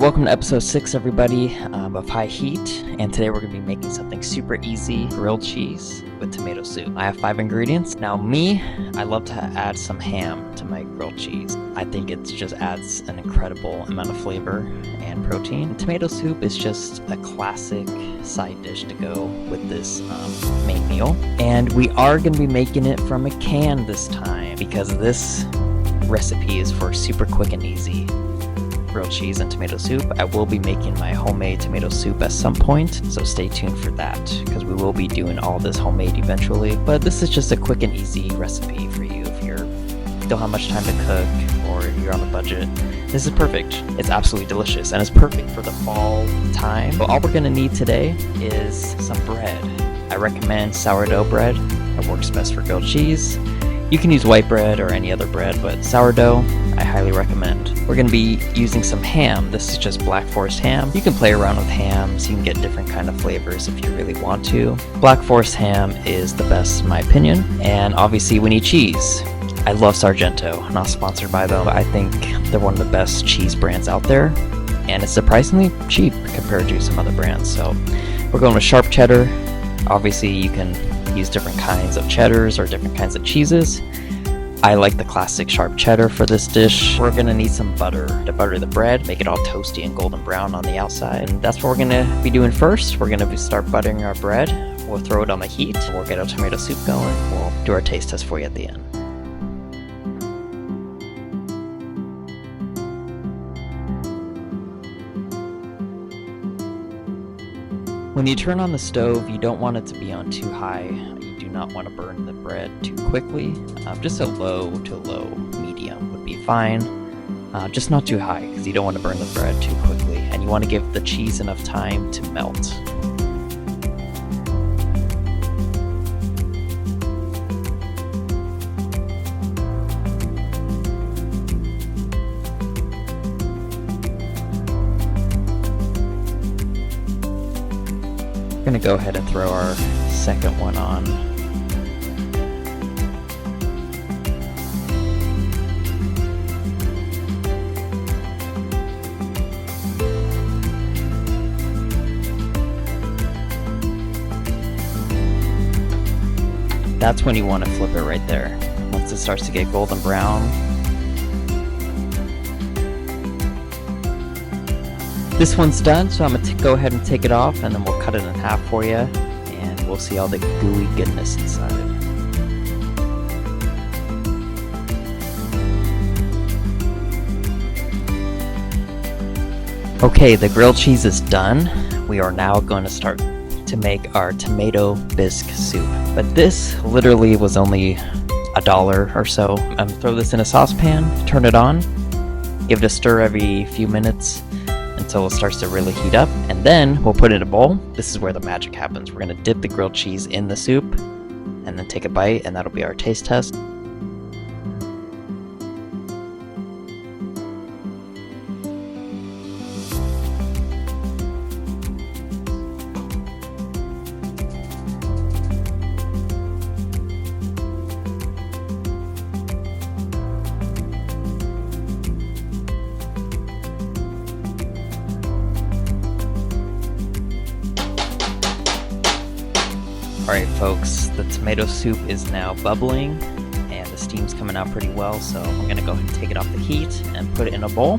Welcome to episode 6, everybody, of High Heat, and today we're going to be making something super easy, grilled cheese with tomato soup. I have 5 ingredients. Now I love to add some ham to my grilled cheese. I think it just adds an incredible amount of flavor and protein. Tomato soup is just a classic side dish to go with this main meal. And we are going to be making it from a can this time because this recipe is for super quick and easy grilled cheese and tomato soup. I will be making my homemade tomato soup at some point, so stay tuned for that because we will be doing all this homemade eventually. But this is just a quick and easy recipe for you if you don't have much time to cook or you're on a budget. This is perfect. It's absolutely delicious and it's perfect for the fall time. So all we're gonna need today is some bread. I recommend sourdough bread. It works best for grilled cheese. You can use white bread or any other bread, but sourdough, I highly recommend. We're going to be using some ham. This is just Black Forest ham. You can play around with hams. You can get different kind of flavors if you really want to. Black Forest ham is the best in my opinion. And obviously we need cheese. I love Sargento, not sponsored by them, but I think they're one of the best cheese brands out there. And it's surprisingly cheap compared to some other brands. So we're going with sharp cheddar. Obviously you can use different kinds of cheddars or different kinds of cheeses. I like the classic sharp cheddar for this dish. We're gonna need some butter to butter the bread, make it all toasty and golden brown on the outside. And that's what we're gonna be doing first. We're gonna start buttering our bread. We'll throw it on the heat. We'll get our tomato soup going. We'll do our taste test for you at the end. When you turn on the stove, you don't want it to be on too high. You do not want to burn the bread too quickly. Just a low to low medium would be fine. Just not too high because you don't want to burn the bread too quickly. And you want to give the cheese enough time to melt. We're going to go ahead and throw our second one on. That's when you want to flip it right there. Once it starts to get golden brown. This one's done, so I'm going to go ahead and take it off and then we'll cut it in half for you and we'll see all the gooey goodness inside. Okay, the grilled cheese is done. We are now going to start to make our tomato bisque soup. But this literally was only $1 or so. I'm going to throw this in a saucepan, turn it on, give it a stir every few minutes until it starts to really heat up, and then we'll put it in a bowl. This is where the magic happens. We're going to dip the grilled cheese in the soup and then take a bite, and that'll be our taste test. Alright folks, the tomato soup is now bubbling and the steam's coming out pretty well, so I'm going to go ahead and take it off the heat and put it in a bowl.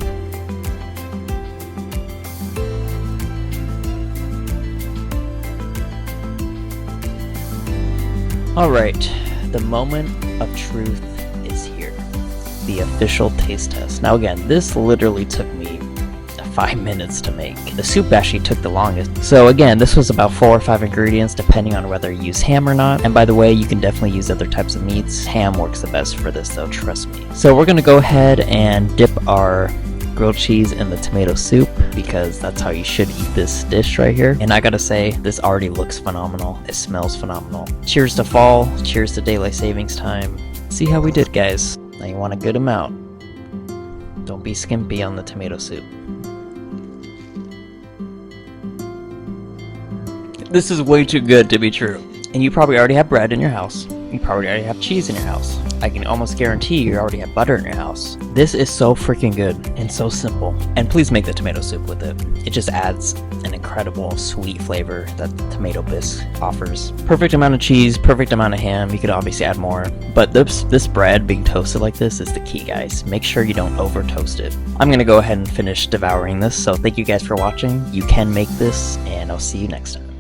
Alright, the moment of truth is here. The official taste test. Now again, this literally took me 5 minutes to make. The soup actually took the longest. So again, this was about 4 or 5 ingredients depending on whether you use ham or not. And by the way, you can definitely use other types of meats. Ham works the best for this though, trust me. So we're gonna go ahead and dip our grilled cheese in the tomato soup because that's how you should eat this dish right here. And I gotta say, this already looks phenomenal. It smells phenomenal. Cheers to fall. Cheers to daylight savings time. See how we did, guys. Now you want a good amount. Don't be skimpy on the tomato soup. This is way too good to be true. And you probably already have bread in your house. You probably already have cheese in your house. I can almost guarantee you already have butter in your house. This is so freaking good and so simple. And please make the tomato soup with it. It just adds an incredible sweet flavor that the tomato bisque offers. Perfect amount of cheese, perfect amount of ham. You could obviously add more, but this bread being toasted like this is the key, guys. Make sure you don't over toast it. I'm gonna go ahead and finish devouring this, so thank you guys for watching. You can make this, and I'll see you next time.